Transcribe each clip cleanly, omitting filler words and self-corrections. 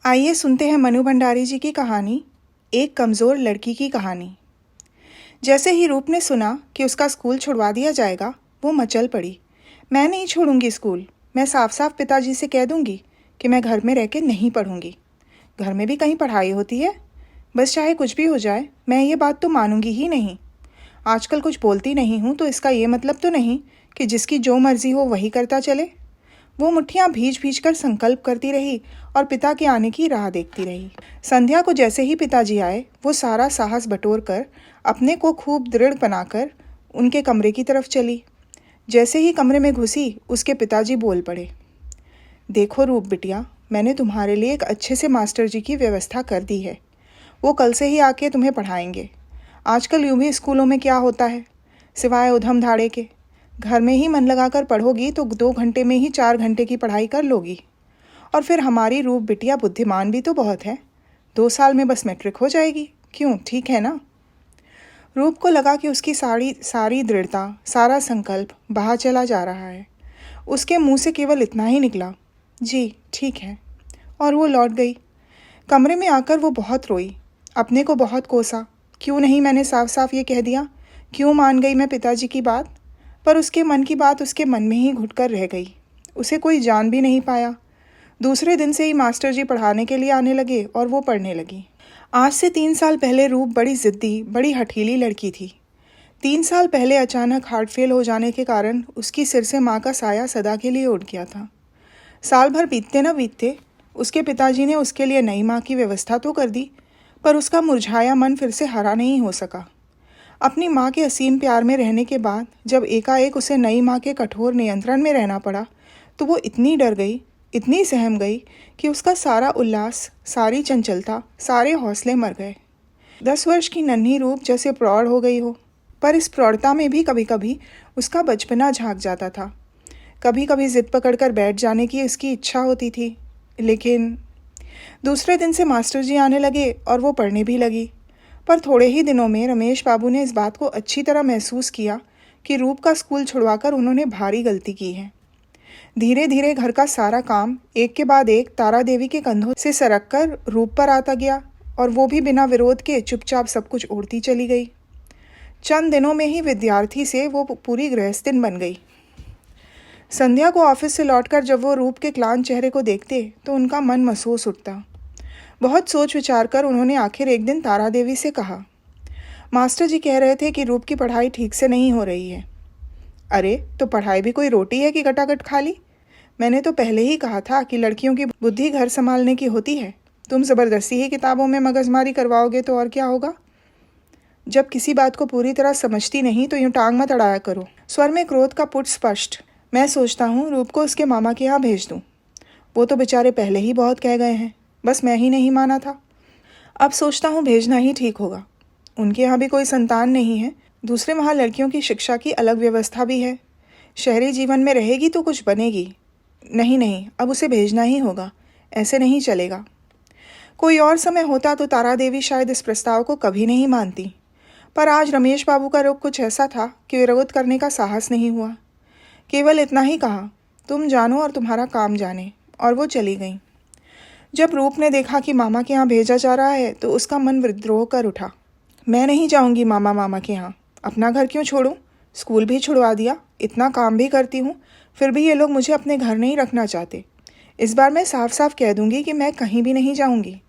आइए सुनते हैं मनु भंडारी जी की कहानी, एक कमज़ोर लड़की की कहानी। जैसे ही रूप ने सुना कि उसका स्कूल छुड़वा दिया जाएगा, वो मचल पड़ी। मैं नहीं छोड़ूंगी स्कूल। मैं साफ साफ पिताजी से कह दूंगी कि मैं घर में रह के नहीं पढ़ूंगी। घर में भी कहीं पढ़ाई होती है? बस चाहे कुछ भी हो जाए, मैं ये बात तो मानूंगी ही नहीं। आजकल कुछ बोलती नहीं हूँ तो इसका ये मतलब तो नहीं कि जिसकी जो मर्जी हो वही करता चले। वो मुट्ठियां भींच भींच कर संकल्प करती रही और पिता के आने की राह देखती रही। संध्या को जैसे ही पिताजी आए, वो सारा साहस बटोर कर अपने को खूब दृढ़ बनाकर उनके कमरे की तरफ चली। जैसे ही कमरे में घुसी, उसके पिताजी बोल पड़े, देखो रूप बिटिया, मैंने तुम्हारे लिए एक अच्छे से मास्टर जी की व्यवस्था कर दी है। वो कल से ही आके तुम्हें पढ़ाएंगे। आजकल यूं भी स्कूलों में क्या होता है, सिवाय उधम धाड़े के। घर में ही मन लगाकर पढ़ोगी तो 2 घंटे में ही 4 घंटे की पढ़ाई कर लोगी। और फिर हमारी रूप बिटिया बुद्धिमान भी तो बहुत है। 2 साल में बस मैट्रिक हो जाएगी। क्यों, ठीक है ना? रूप को लगा कि उसकी सारी दृढ़ता, सारा संकल्प बहा चला जा रहा है। उसके मुंह से केवल इतना ही निकला, जी ठीक है। और वो लौट गई। कमरे में आकर वो बहुत रोई, अपने को बहुत कोसा। क्यों नहीं मैंने साफ साफ ये कह दिया? क्यों मान गई मैं पिताजी की बात? पर उसके मन की बात उसके मन में ही घुट कर रह गई। उसे कोई जान भी नहीं पाया। दूसरे दिन से ही मास्टर जी पढ़ाने के लिए आने लगे और वो पढ़ने लगी। आज से 3 साल पहले रूप बड़ी ज़िद्दी, बड़ी हठीली लड़की थी। 3 साल पहले अचानक हार्ट फेल हो जाने के कारण उसकी सिर से माँ का साया सदा के लिए उठ गया था। साल भर बीतते न बीतते उसके पिताजी ने उसके लिए नई माँ की व्यवस्था तो कर दी, पर उसका मुरझाया मन फिर से हरा नहीं हो सका। अपनी माँ के असीम प्यार में रहने के बाद जब एकाएक उसे नई माँ के कठोर नियंत्रण में रहना पड़ा, तो वो इतनी डर गई, इतनी सहम गई कि उसका सारा उल्लास, सारी चंचलता, सारे हौसले मर गए। 10 वर्ष की नन्ही रूप जैसे प्रौढ़ हो गई हो, पर इस प्रौढ़ता में भी कभी कभी उसका बचपना झांक जाता था। कभी कभी जिद पकड़कर बैठ जाने की उसकी इच्छा होती थी। लेकिन दूसरे दिन से मास्टर जी आने लगे और वो पढ़ने भी लगी। पर थोड़े ही दिनों में रमेश बाबू ने इस बात को अच्छी तरह महसूस किया कि रूप का स्कूल छुड़वाकर उन्होंने भारी गलती की है। धीरे धीरे घर का सारा काम एक के बाद एक तारा देवी के कंधों से सरक कर रूप पर आता गया और वो भी बिना विरोध के चुपचाप सब कुछ ओढ़ती चली गई। चंद दिनों में ही विद्यार्थी से वो पूरी गृहस्थिन बन गई। संध्या को ऑफिस से लौटकर जब वो रूप के क्लांत चेहरे को देखते तो उनका मन महसूस उठता। बहुत सोच विचार कर उन्होंने आखिर एक दिन तारा देवी से कहा, मास्टर जी कह रहे थे कि रूप की पढ़ाई ठीक से नहीं हो रही है। अरे तो पढ़ाई भी कोई रोटी है कि गटागट खा ली? मैंने तो पहले ही कहा था कि लड़कियों की बुद्धि घर संभालने की होती है। तुम ज़बरदस्ती ही किताबों में मगजमारी करवाओगे तो और क्या होगा? जब किसी बात को पूरी तरह समझती नहीं तो यूँ टांग मत अड़ाया करो। स्वर में क्रोध का पुट स्पष्ट। मैं सोचता हूँ रूप को उसके मामा के यहाँ भेज दूँ। वो तो बेचारे पहले ही बहुत कह गए हैं, बस मैं ही नहीं माना था। अब सोचता हूँ भेजना ही ठीक होगा। उनके यहाँ भी कोई संतान नहीं है। दूसरे वहाँ लड़कियों की शिक्षा की अलग व्यवस्था भी है। शहरी जीवन में रहेगी तो कुछ बनेगी। नहीं, अब उसे भेजना ही होगा। ऐसे नहीं चलेगा। कोई और समय होता तो तारा देवी शायद इस प्रस्ताव को कभी नहीं मानती, पर आज रमेश बाबू का रुख कुछ ऐसा था कि विरोध करने का साहस नहीं हुआ। केवल इतना ही कहा, तुम जानो और तुम्हारा काम जाने, और वो चली गई। जब रूप ने देखा कि मामा के यहाँ भेजा जा रहा है तो उसका मन विद्रोह कर उठा। मैं नहीं जाऊँगी मामा के यहाँ। अपना घर क्यों छोड़ूं? स्कूल भी छुड़वा दिया, इतना काम भी करती हूँ, फिर भी ये लोग मुझे अपने घर नहीं रखना चाहते। इस बार मैं साफ साफ कह दूंगी कि मैं कहीं भी नहीं जाऊँगी।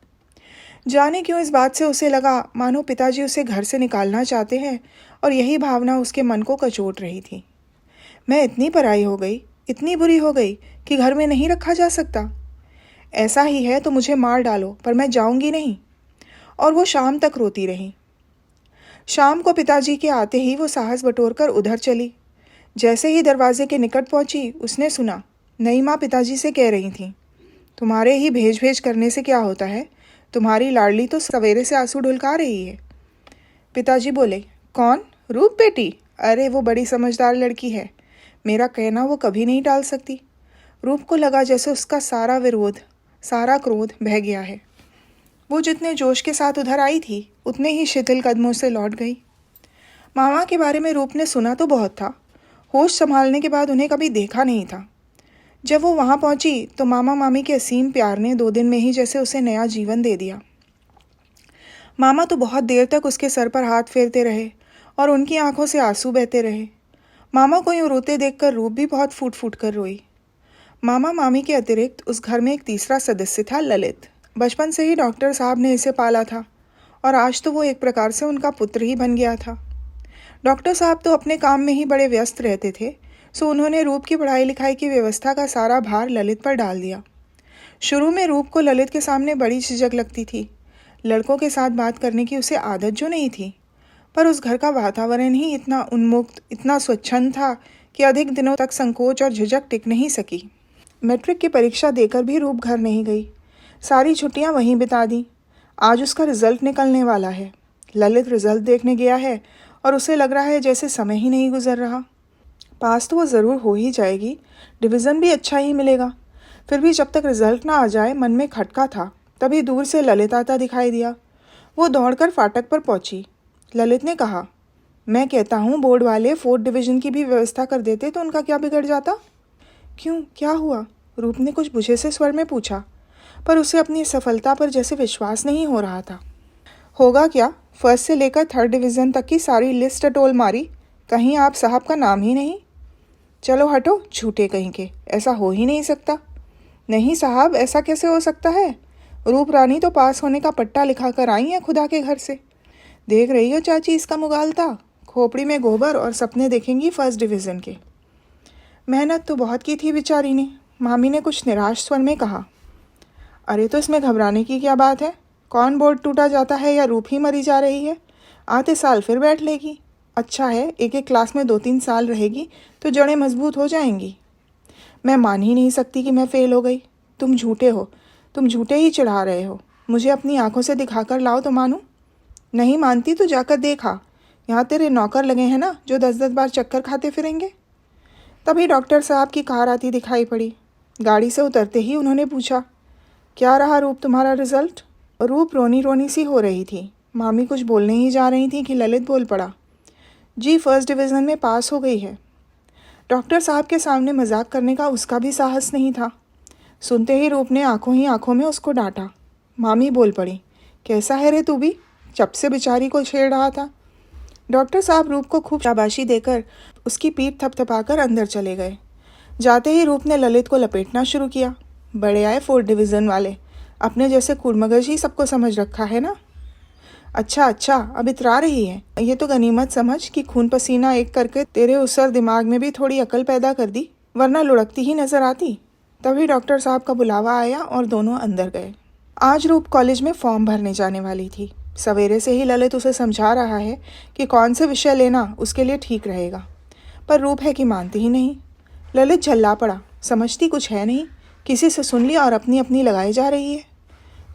जाने क्यों इस बात से उसे लगा मानो पिताजी उसे घर से निकालना चाहते हैं और यही भावना उसके मन को कचोट रही थी। मैं इतनी पराई हो गई, इतनी बुरी हो गई कि घर में नहीं रखा जा सकता। ऐसा ही है तो मुझे मार डालो, पर मैं जाऊंगी नहीं। और वो शाम तक रोती रही। शाम को पिताजी के आते ही वो साहस बटोरकर उधर चली। जैसे ही दरवाजे के निकट पहुंची, उसने सुना नई माँ पिताजी से कह रही थी, तुम्हारे ही भेज भेज करने से क्या होता है? तुम्हारी लाडली तो सवेरे से आंसू ढुलका रही है। पिताजी बोले, कौन? रूप बेटी? अरे वो बड़ी समझदार लड़की है, मेरा कहना वो कभी नहीं टाल सकती। रूप को लगा जैसे उसका सारा विरोध, सारा क्रोध बह गया है। वो जितने जोश के साथ उधर आई थी उतने ही शिथिल कदमों से लौट गई। मामा के बारे में रूप ने सुना तो बहुत था, होश संभालने के बाद उन्हें कभी देखा नहीं था। जब वो वहाँ पहुँची तो मामा मामी के असीम प्यार ने 2 दिन में ही जैसे उसे नया जीवन दे दिया। मामा तो बहुत देर तक उसके सर पर हाथ फेरते रहे और उनकी आंखों से आंसू बहते रहे। मामा को यूँ रोते देखकर रूप भी बहुत फूट फूट कर रोई। मामा मामी के अतिरिक्त उस घर में एक तीसरा सदस्य था, ललित। बचपन से ही डॉक्टर साहब ने इसे पाला था और आज तो वो एक प्रकार से उनका पुत्र ही बन गया था। डॉक्टर साहब तो अपने काम में ही बड़े व्यस्त रहते थे, सो उन्होंने रूप की पढ़ाई लिखाई की व्यवस्था का सारा भार ललित पर डाल दिया। शुरू में रूप को ललित के सामने बड़ी झिझक लगती थी। लड़कों के साथ बात करने की उसे आदत जो नहीं थी, पर उस घर का वातावरण ही इतना उन्मुक्त, इतना स्वच्छंद था कि अधिक दिनों तक संकोच और झिझक टिक नहीं सकी। मैट्रिक की परीक्षा देकर भी रूप घर नहीं गई। सारी छुट्टियां वहीं बिता दी। आज उसका रिजल्ट निकलने वाला है। ललित रिजल्ट देखने गया है और उसे लग रहा है जैसे समय ही नहीं गुजर रहा। पास तो वो ज़रूर हो ही जाएगी, डिवीज़न भी अच्छा ही मिलेगा। फिर भी जब तक रिजल्ट ना आ जाए मन में खटका था। तभी दूर से ललित आता दिखाई दिया। वो दौड़कर फाटक पर पहुंची। ललित ने कहा, मैं कहता हूँ बोर्ड वाले 4th डिवीज़न की भी व्यवस्था कर देते तो उनका क्या बिगड़ जाता। क्यों, क्या हुआ? रूप ने कुछ बुझे से स्वर में पूछा, पर उसे अपनी सफलता पर जैसे विश्वास नहीं हो रहा था। होगा क्या, फर्स्ट से लेकर 3rd डिवीज़न तक की सारी लिस्ट टटोल मारी, कहीं आप साहब का नाम ही नहीं। चलो हटो, झूठे कहीं के, ऐसा हो ही नहीं सकता। नहीं साहब, ऐसा कैसे हो सकता है? रूप रानी तो पास होने का पट्टा लिखा कर आई हैं खुदा के घर से। देख रही हो चाची इसका मुगालता, खोपड़ी में गोबर और सपने देखेंगी 1st डिवीज़न के। मेहनत तो बहुत की थी बेचारी ने, मामी ने कुछ निराश स्वर में कहा। अरे तो इसमें घबराने की क्या बात है? कौन बोर्ड टूटा जाता है या रूप ही मरी जा रही है? आते साल फिर बैठ लेगी। अच्छा है, एक एक क्लास में 2-3 साल रहेगी तो जड़ें मजबूत हो जाएंगी। मैं मान ही नहीं सकती कि मैं फेल हो गई। तुम झूठे हो, तुम झूठे ही चढ़ा रहे हो। मुझे अपनी आंखों से दिखाकर लाओ तो मानूं। नहीं मानती तो जाकर देखा, यहाँ तेरे नौकर लगे हैं ना जो 10-10 बार चक्कर खाते फिरेंगे। तभी डॉक्टर साहब की कार आती दिखाई पड़ी। गाड़ी से उतरते ही उन्होंने पूछा, क्या रहा रूप तुम्हारा रिजल्ट? रूप रोनी रोनी सी हो रही थी। मामी कुछ बोलने ही जा रही थी कि ललित बोल पड़ा, जी 1st डिवीज़न में पास हो गई है। डॉक्टर साहब के सामने मजाक करने का उसका भी साहस नहीं था। सुनते ही रूप ने आंखों में उसको डांटा। मामी बोल पड़ी, कैसा है रे तू भी, जब से बेचारी को छेड़ रहा था। डॉक्टर साहब रूप को खूब शाबाशी देकर उसकी पीठ थपथपाकर अंदर चले गए। जाते ही रूप ने ललित को लपेटना शुरू किया। बड़े आए 4th डिवीज़न वाले, अपने जैसे कुड़मगज ही सबको समझ रखा है ना। अच्छा, अब इतरा रही है। ये तो गनीमत समझ कि खून पसीना एक करके तेरे उसर दिमाग में भी थोड़ी अकल पैदा कर दी, वरना लुढ़कती ही नजर आती। तभी डॉक्टर साहब का बुलावा आया और दोनों अंदर गए। आज रूप कॉलेज में फॉर्म भरने जाने वाली थी। सवेरे से ही ललित उसे समझा रहा है कि कौन से विषय लेना उसके लिए ठीक रहेगा, पर रूप है कि मानती ही नहीं। ललित झल्ला पड़ा, समझती कुछ है नहीं, किसी से सुन लिया और अपनी अपनी लगाई जा रही है।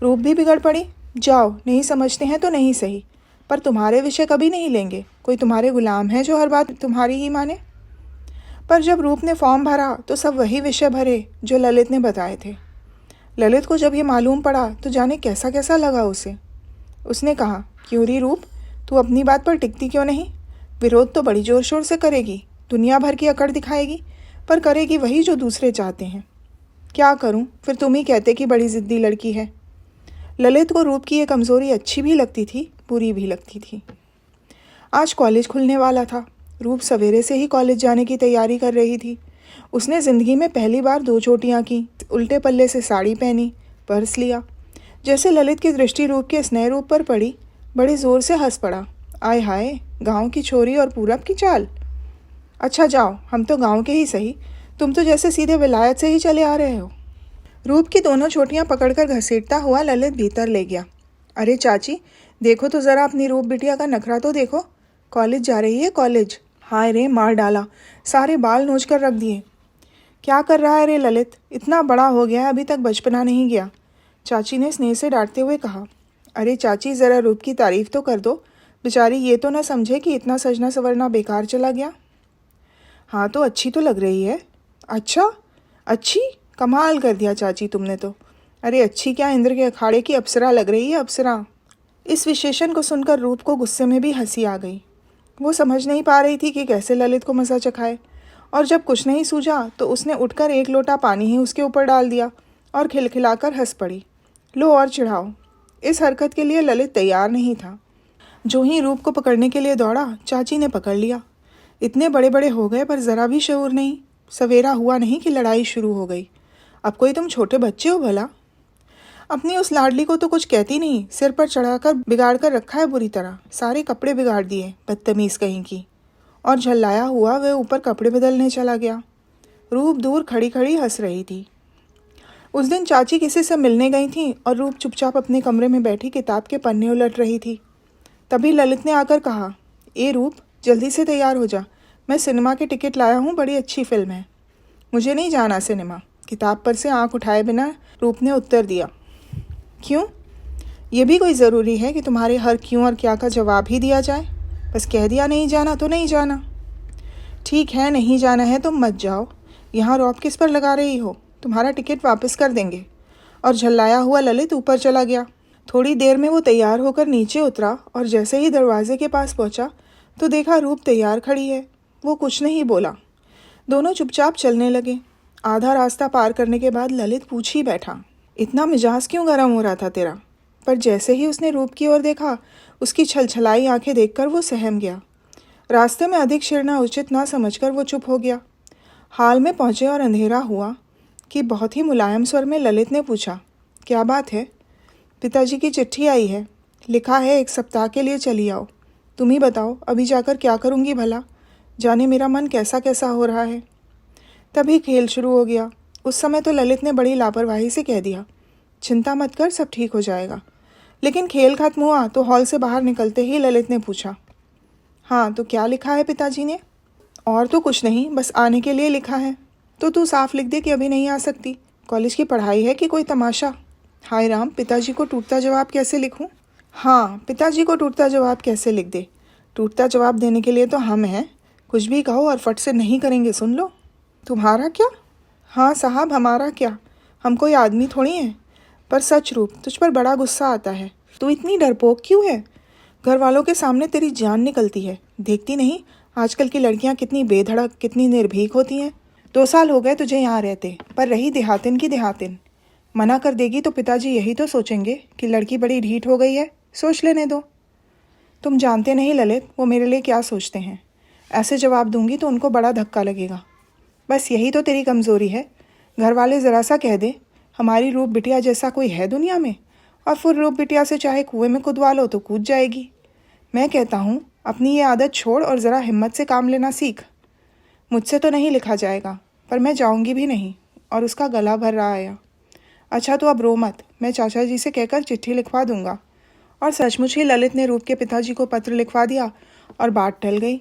रूप भी बिगड़ पड़ी, जाओ, नहीं समझते हैं तो नहीं सही, पर तुम्हारे विषय कभी नहीं लेंगे। कोई तुम्हारे गुलाम है जो हर बात तुम्हारी ही माने। पर जब रूप ने फॉर्म भरा तो सब वही विषय भरे जो ललित ने बताए थे। ललित को जब ये मालूम पड़ा तो जाने कैसा कैसा लगा उसे। उसने कहा, क्यों री रूप, तू अपनी बात पर टिकती क्यों नहीं? विरोध तो बड़ी जोर शोर से करेगी, दुनिया भर की अकड़ दिखाएगी, पर करेगी वही जो दूसरे चाहते हैं। क्या करूं, फिर तुम ही कहते कि बड़ी ज़िद्दी लड़की है। ललित को रूप की ये कमज़ोरी अच्छी भी लगती थी, बुरी भी लगती थी। आज कॉलेज खुलने वाला था। रूप सवेरे से ही कॉलेज जाने की तैयारी कर रही थी। उसने ज़िंदगी में पहली बार 2 चोटियाँ की, उल्टे पल्ले से साड़ी पहनी, पर्स लिया। जैसे ललित की दृष्टि रूप के स्नेह रूप पर पड़ी, बड़े ज़ोर से हंस पड़ा। आय हाय, गांव की छोरी और पूरब की चाल। अच्छा जाओ, हम तो गांव के ही सही, तुम तो जैसे सीधे विलायत से ही चले आ रहे हो। रूप की दोनों चोटियां पकड़कर घसीटता हुआ ललित भीतर ले गया। अरे चाची, देखो तो ज़रा अपनी रूप बिटिया का नखरा तो देखो, कॉलेज जा रही है, कॉलेज। हाय रे, मार डाला, सारे बाल नोच कर रख दिए। क्या कर रहा है रे ललित, इतना बड़ा हो गया है, अभी तक बचपना नहीं गया, चाची ने स्नेह से डांटते हुए कहा। अरे चाची, ज़रा रूप की तारीफ तो कर दो, बेचारी ये तो ना समझे कि इतना सजना संवरना बेकार चला गया। हाँ तो अच्छी तो लग रही है। अच्छा, अच्छी, कमाल कर दिया चाची तुमने तो। अरे अच्छी क्या, इंद्र के अखाड़े की अप्सरा लग रही है, अप्सरा। इस विशेषण को सुनकर रूप को गुस्से में भी हंसी आ गई। वो समझ नहीं पा रही थी कि कैसे ललित को मज़ा चखाए और जब कुछ नहीं सूझा तो उसने उठकर एक लोटा पानी ही उसके ऊपर डाल दिया और खिलखिलाकर हंस पड़ी। लो और चिढ़ाओ। इस हरकत के लिए ललित तैयार नहीं था। जो ही रूप को पकड़ने के लिए दौड़ा, चाची ने पकड़ लिया। इतने बड़े बड़े हो गए पर ज़रा भी शऊर नहीं। सवेरा हुआ नहीं कि लड़ाई शुरू हो गई। अब कोई तुम छोटे बच्चे हो भला? अपनी उस लाडली को तो कुछ कहती नहीं, सिर पर चढ़ाकर बिगाड़ कर रखा है बुरी तरह। सारे कपड़े बिगाड़ दिए, बदतमीज़ कहीं की। और झल्लाया हुआ वह ऊपर कपड़े बदलने चला गया। रूप दूर खड़ी खड़ी हंस रही थी। उस दिन चाची किसी से मिलने गई थी और रूप चुपचाप अपने कमरे में बैठी किताब के पन्ने उलट रही थी। तभी ललित ने आकर कहा, ए रूप, जल्दी से तैयार हो जा, मैं सिनेमा के टिकट लाया हूँ, बड़ी अच्छी फिल्म है। मुझे नहीं जाना सिनेमा, किताब पर से आंख उठाए बिना रूप ने उत्तर दिया। क्यों? ये भी कोई ज़रूरी है कि तुम्हारे हर क्यों और क्या का जवाब ही दिया जाए? बस कह दिया नहीं जाना तो नहीं जाना। ठीक है, नहीं जाना है तो मत जाओ। यहाँ रौब किस पर लगा रही हो? तुम्हारा टिकट वापस कर देंगे। और झल्लाया हुआ ललित ऊपर चला गया। थोड़ी देर में वो तैयार होकर नीचे उतरा और जैसे ही दरवाजे के पास पहुंचा तो देखा रूप तैयार खड़ी है। वो कुछ नहीं बोला। दोनों चुपचाप चलने लगे। आधा रास्ता पार करने के बाद ललित पूछ ही बैठा, इतना मिजाज क्यों गर्म हो रहा था तेरा? पर जैसे ही उसने रूप की ओर देखा, उसकी छलछलाई आंखें देखकर वो सहम गया। रास्ते में अधिक छिड़ना उचित ना समझकर वो चुप हो गया। हाल में पहुंचे और अंधेरा हुआ कि बहुत ही मुलायम स्वर में ललित ने पूछा, क्या बात है? पिताजी की चिट्ठी आई है, लिखा है 1 सप्ताह के लिए चली आओ। तुम ही बताओ, अभी जाकर क्या करूँगी भला? जाने मेरा मन कैसा कैसा हो रहा है। तभी खेल शुरू हो गया। उस समय तो ललित ने बड़ी लापरवाही से कह दिया, चिंता मत कर, सब ठीक हो जाएगा। लेकिन खेल खत्म हुआ तो हॉल से बाहर निकलते ही ललित ने पूछा, हाँ तो क्या लिखा है पिताजी ने? और तो कुछ नहीं, बस आने के लिए लिखा है। तो तू साफ लिख दे कि अभी नहीं आ सकती। कॉलेज की पढ़ाई है कि कोई तमाशा? हाय राम, पिताजी को टूटता जवाब कैसे लिखूं? हाँ, पिताजी को टूटता जवाब कैसे लिख दे? टूटता जवाब देने के लिए तो हम हैं। कुछ भी कहो और फट से नहीं करेंगे, सुन लो। तुम्हारा क्या? हाँ साहब, हमारा क्या, हम कोई आदमी थोड़ी हैं। पर सच रूप, तुझ पर बड़ा गुस्सा आता है। तू इतनी डरपोक क्यों है? घर वालों के सामने तेरी जान निकलती है। देखती नहीं आजकल की लड़कियां कितनी बेधड़क, कितनी निर्भीक होती हैं। 2 साल हो गए तुझे यहाँ रहते, पर रही देहातिन की देहातिन। मना कर देगी तो पिताजी यही तो सोचेंगे कि लड़की बड़ी ढीठ हो गई है। सोच लेने दो। तुम जानते नहीं ललित, वो मेरे लिए क्या सोचते हैं। ऐसे जवाब दूंगी तो उनको बड़ा धक्का लगेगा। बस यही तो तेरी कमज़ोरी है। घर वाले ज़रा सा कह दे, हमारी रूप बिटिया जैसा कोई है दुनिया में, और फिर रूप बिटिया से चाहे कुएं में कुदवा लो तो कूद जाएगी। मैं कहता हूँ अपनी ये आदत छोड़ और ज़रा हिम्मत से काम लेना सीख। मुझसे तो नहीं लिखा जाएगा, पर मैं जाऊँगी भी नहीं। और उसका गला भर रहा आया। अच्छा तो अब रो मत, मैं चाचा जी से कहकर चिट्ठी लिखवा दूंगा। और सचमुच ही ललित ने रूप के पिताजी को पत्र लिखवा दिया और बात टल गई।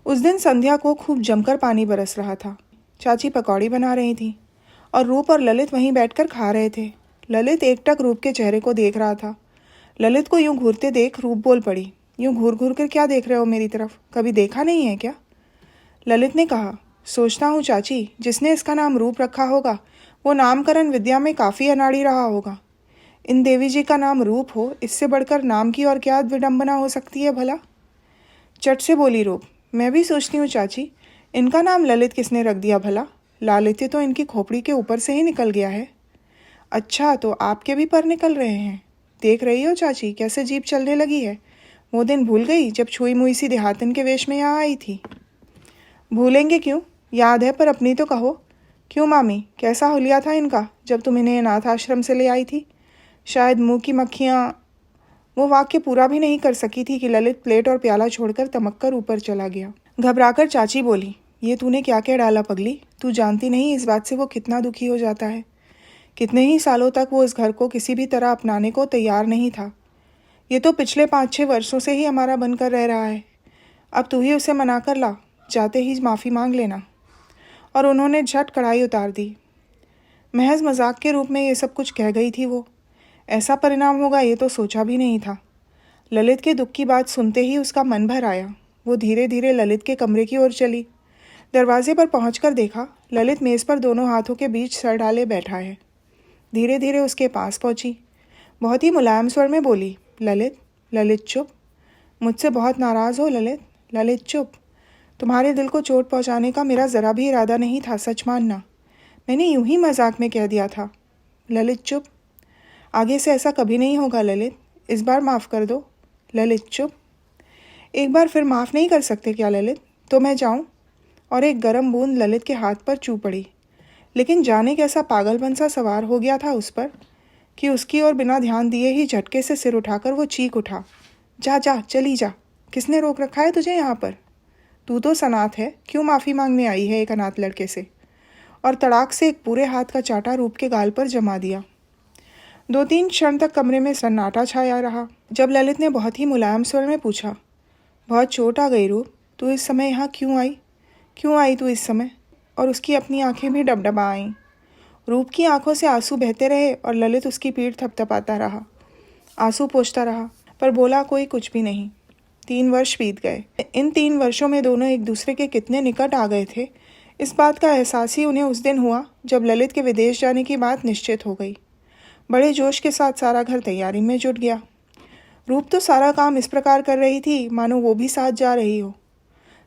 उस दिन संध्या को खूब जमकर पानी बरस रहा था। चाची पकौड़ी बना रही थी और रूप और ललित वहीं बैठकर खा रहे थे। ललित एकटक रूप के चेहरे को देख रहा था। ललित को यूं घूरते देख रूप बोल पड़ी, यूं घूर घूर कर क्या देख रहे हो मेरी तरफ? कभी देखा नहीं है क्या? ललित ने कहा, सोचता हूँ चाची, जिसने इसका नाम रूप रखा होगा वो नामकरण विद्या में काफ़ी अनाड़ी रहा होगा। इन देवी जी का नाम रूप हो, इससे बढ़कर नाम की और क्या विडंबना हो सकती है भला? चट से बोली रूप, मैं भी सोचती हूँ चाची, इनका नाम ललित किसने रख दिया भला? लालित्य तो इनकी खोपड़ी के ऊपर से ही निकल गया है। अच्छा, तो आपके भी पर निकल रहे हैं। देख रही हो चाची कैसे जीभ चलने लगी है। वो दिन भूल गई जब छुई मुई सी देहातन के वेश में यहाँ आई थी? भूलेंगे क्यों, याद है, पर अपनी तो कहो। क्यों मामी, कैसा हुलिया था इनका जब तुम इन्हें अनाथ आश्रम से ले आई थी? शायद मुंह की मक्खियाँ। वो वाक्य पूरा भी नहीं कर सकी थी कि ललित प्लेट और प्याला छोड़कर तमक्कर ऊपर चला गया। घबराकर चाची बोली, ये तूने क्या क्या डाला पगली? तू जानती नहीं इस बात से वो कितना दुखी हो जाता है। कितने ही सालों तक वो इस घर को किसी भी तरह अपनाने को तैयार नहीं था। ये तो पिछले 5-6 वर्षों से ही हमारा बनकर रह रहा है। अब तू ही उसे मना कर ला, जाते ही माफ़ी मांग लेना। और उन्होंने झट कढ़ाई उतार दी। महज मजाक के रूप में ये सब कुछ कह गई थी वो। ऐसा परिणाम होगा ये तो सोचा भी नहीं था। ललित के दुख की बात सुनते ही उसका मन भर आया। वो धीरे धीरे ललित के कमरे की ओर चली। दरवाजे पर पहुंचकर देखा ललित मेज़ पर दोनों हाथों के बीच सर डाले बैठा है। धीरे धीरे उसके पास पहुंची। बहुत ही मुलायम स्वर में बोली, ललित, ललित चुप। मुझसे बहुत नाराज़ हो ललित? ललित चुप। तुम्हारे दिल को चोट पहुंचाने का मेरा ज़रा भी इरादा नहीं था, सच मानना। मैंने यूं ही मजाक में कह दिया था। ललित चुप। आगे से ऐसा कभी नहीं होगा ललित, इस बार माफ़ कर दो। ललित चुप। एक बार फिर माफ़ नहीं कर सकते क्या ललित? तो मैं जाऊं? और एक गर्म बूंद ललित के हाथ पर चू पड़ी। लेकिन जाने कैसा पागलपन सा सवार हो गया था उस पर कि उसकी ओर बिना ध्यान दिए ही झटके से सिर उठाकर वो चीख उठा, जा जा चली जा, किसने रोक रखा है तुझे यहाँ पर? तू तो सनाथ है, क्यों माफ़ी मांगने आई है एक अनाथ लड़के से? और तड़ाक से एक पूरे हाथ का चाटा रूप के गाल पर जमा दिया। 2-3 क्षण तक कमरे में सन्नाटा छाया रहा। जब ललित ने बहुत ही मुलायम स्वर में पूछा, बहुत चोट आ गई रूप, तू इस समय यहाँ क्यों आई तू इस समय? और उसकी अपनी आंखें भी डबडबा आईं। रूप की आंखों से आंसू बहते रहे और ललित उसकी पीठ थपथपाता रहा, आंसू पोंछता रहा, पर बोला कोई कुछ भी नहीं। 3 वर्ष बीत गए। इन 3 वर्षों में दोनों एक दूसरे के कितने निकट आ गए थे, इस बात का एहसास ही उन्हें उस दिन हुआ जब ललित के विदेश जाने की बात निश्चित हो गई। बड़े जोश के साथ सारा घर तैयारी में जुट गया। रूप तो सारा काम इस प्रकार कर रही थी मानो वो भी साथ जा रही हो।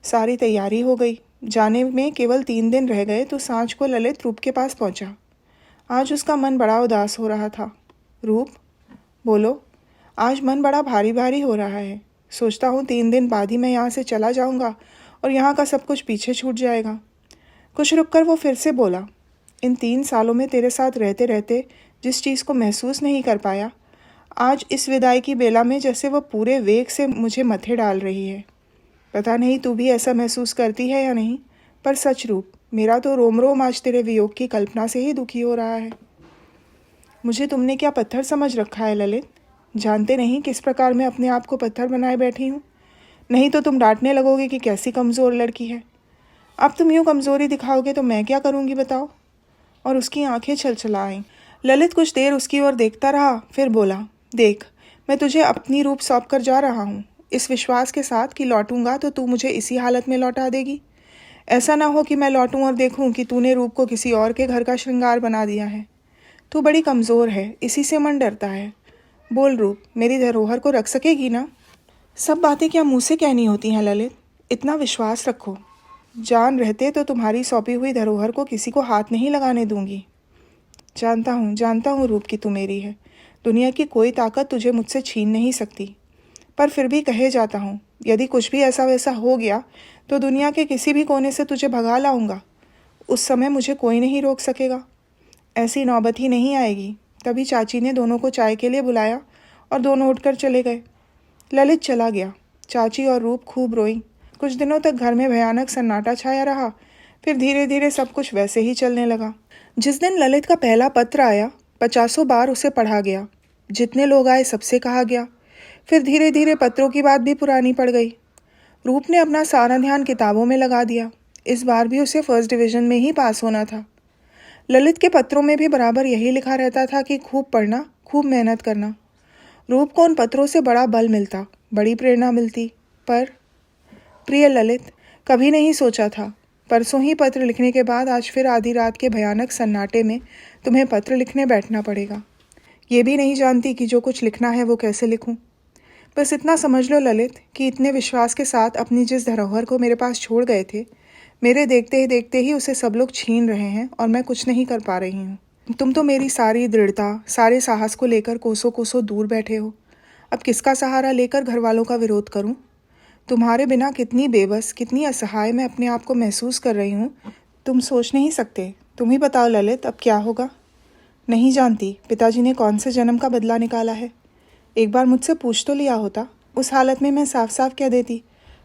सारी तैयारी हो गई। जाने में केवल 3 दिन रह गए तो सांझ को ललित रूप के पास पहुंचा। आज उसका मन बड़ा उदास हो रहा था। रूप, बोलो, आज मन बड़ा भारी भारी हो रहा है। सोचता हूँ 3 दिन बाद ही मैं यहाँ से चला जाऊँगा और यहाँ का सब कुछ पीछे छूट जाएगा। कुछ रुककर वो फिर से बोला, इन 3 सालों में तेरे साथ रहते रहते जिस चीज़ को महसूस नहीं कर पाया, आज इस विदाई की बेला में जैसे वह पूरे वेग से मुझे मथे डाल रही है। पता नहीं तू भी ऐसा महसूस करती है या नहीं, पर सच रूप, मेरा तो रोम रोम आज तेरे वियोग की कल्पना से ही दुखी हो रहा है। मुझे तुमने क्या पत्थर समझ रखा है ललित? जानते नहीं किस प्रकार मैं अपने आप को पत्थर बनाए बैठी हूँ। नहीं तो तुम डांटने लगोगे कि कैसी कमज़ोर लड़की है। अब तुम यूँ कमज़ोरी दिखाओगे तो मैं क्या करूँगी बताओ? और उसकी आंखें छलछला आईं। ललित कुछ देर उसकी ओर देखता रहा, फिर बोला, देख, मैं तुझे अपनी रूप सौंप कर जा रहा हूँ, इस विश्वास के साथ कि लौटूंगा तो तू मुझे इसी हालत में लौटा देगी। ऐसा ना हो कि मैं लौटूं और देखूं कि तूने रूप को किसी और के घर का श्रृंगार बना दिया है। तू बड़ी कमज़ोर है, इसी से मन डरता है। बोल रूप, मेरी धरोहर को रख सकेगी ना? सब बातें क्या मुँह से कहनी होती हैं ललित? इतना विश्वास रखो। जान रहते तो तुम्हारी सौंपी हुई धरोहर को किसी को हाथ नहीं लगाने दूंगी। जानता हूँ रूप कि तू मेरी है। दुनिया की कोई ताकत तुझे मुझसे छीन नहीं सकती। पर फिर भी कहे जाता हूँ, यदि कुछ भी ऐसा वैसा हो गया तो दुनिया के किसी भी कोने से तुझे भगा लाऊंगा। उस समय मुझे कोई नहीं रोक सकेगा। ऐसी नौबत ही नहीं आएगी। तभी चाची ने दोनों को चाय के लिए बुलाया और दोनों उठकर चले गए। ललित चला गया। चाची और रूप खूब रोईं। कुछ दिनों तक घर में भयानक सन्नाटा छाया रहा। फिर धीरे धीरे सब कुछ वैसे ही चलने लगा। जिस दिन ललित का पहला पत्र आया, 50 बार उसे पढ़ा गया। जितने लोग आए सबसे कहा गया। फिर धीरे धीरे पत्रों की बात भी पुरानी पड़ गई। रूप ने अपना सारा ध्यान किताबों में लगा दिया। इस बार भी उसे फर्स्ट डिवीज़न में ही पास होना था। ललित के पत्रों में भी बराबर यही लिखा रहता था कि खूब पढ़ना, खूब मेहनत करना। रूप को उन पत्रों से बड़ा बल मिलता, बड़ी प्रेरणा मिलती। पर प्रिय ललित, कभी नहीं सोचा था परसों ही पत्र लिखने के बाद आज फिर आधी रात के भयानक सन्नाटे में तुम्हें पत्र लिखने बैठना पड़ेगा। ये भी नहीं जानती कि जो कुछ लिखना है वो कैसे लिखूं। बस इतना समझ लो ललित कि इतने विश्वास के साथ अपनी जिस धरोहर को मेरे पास छोड़ गए थे, मेरे देखते ही उसे सब लोग छीन रहे हैं और मैं कुछ नहीं कर पा रही हूँ। तुम तो मेरी सारी दृढ़ता, सारे साहस को लेकर कोसों कोसों दूर बैठे हो। अब किसका सहारा लेकर घर वालों का विरोध करूँ? तुम्हारे बिना कितनी बेबस, कितनी असहाय मैं अपने आप को महसूस कर रही हूँ, तुम सोच नहीं सकते। तुम ही बताओ ललित, अब क्या होगा? नहीं जानती पिताजी ने कौन से जन्म का बदला निकाला है। एक बार मुझसे पूछ तो लिया होता, उस हालत में मैं साफ साफ कह देती,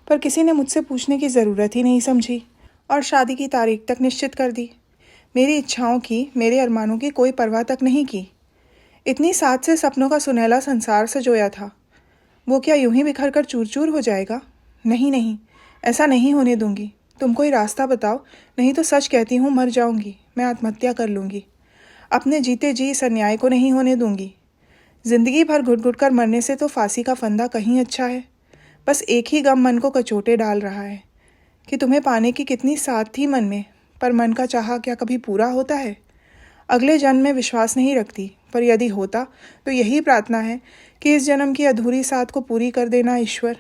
पर किसी ने मुझसे पूछने की ज़रूरत ही नहीं समझी और शादी की तारीख तक निश्चित कर दी। मेरी इच्छाओं की, मेरे अरमानों की कोई परवाह तक नहीं की। इतनी साथ से सपनों का सुनहला संसार सजोया था, वो क्या यूं ही बिखर कर चूर चूर हो जाएगा? नहीं, ऐसा नहीं होने दूंगी। तुम कोई रास्ता बताओ, नहीं तो सच कहती हूँ मर जाऊंगी, मैं आत्महत्या कर लूँगी। अपने जीते जी इस अन्याय को नहीं होने दूंगी। जिंदगी भर घुट घुट कर मरने से तो फांसी का फंदा कहीं अच्छा है। बस एक ही गम मन को कचोटे डाल रहा है कि तुम्हें पाने की कितनी साथ थी मन में, पर मन का चाहा क्या कभी पूरा होता है? अगले जन्म में विश्वास नहीं रखती, पर यदि होता तो यही प्रार्थना है कि इस जन्म की अधूरी साथ को पूरी कर देना ईश्वर।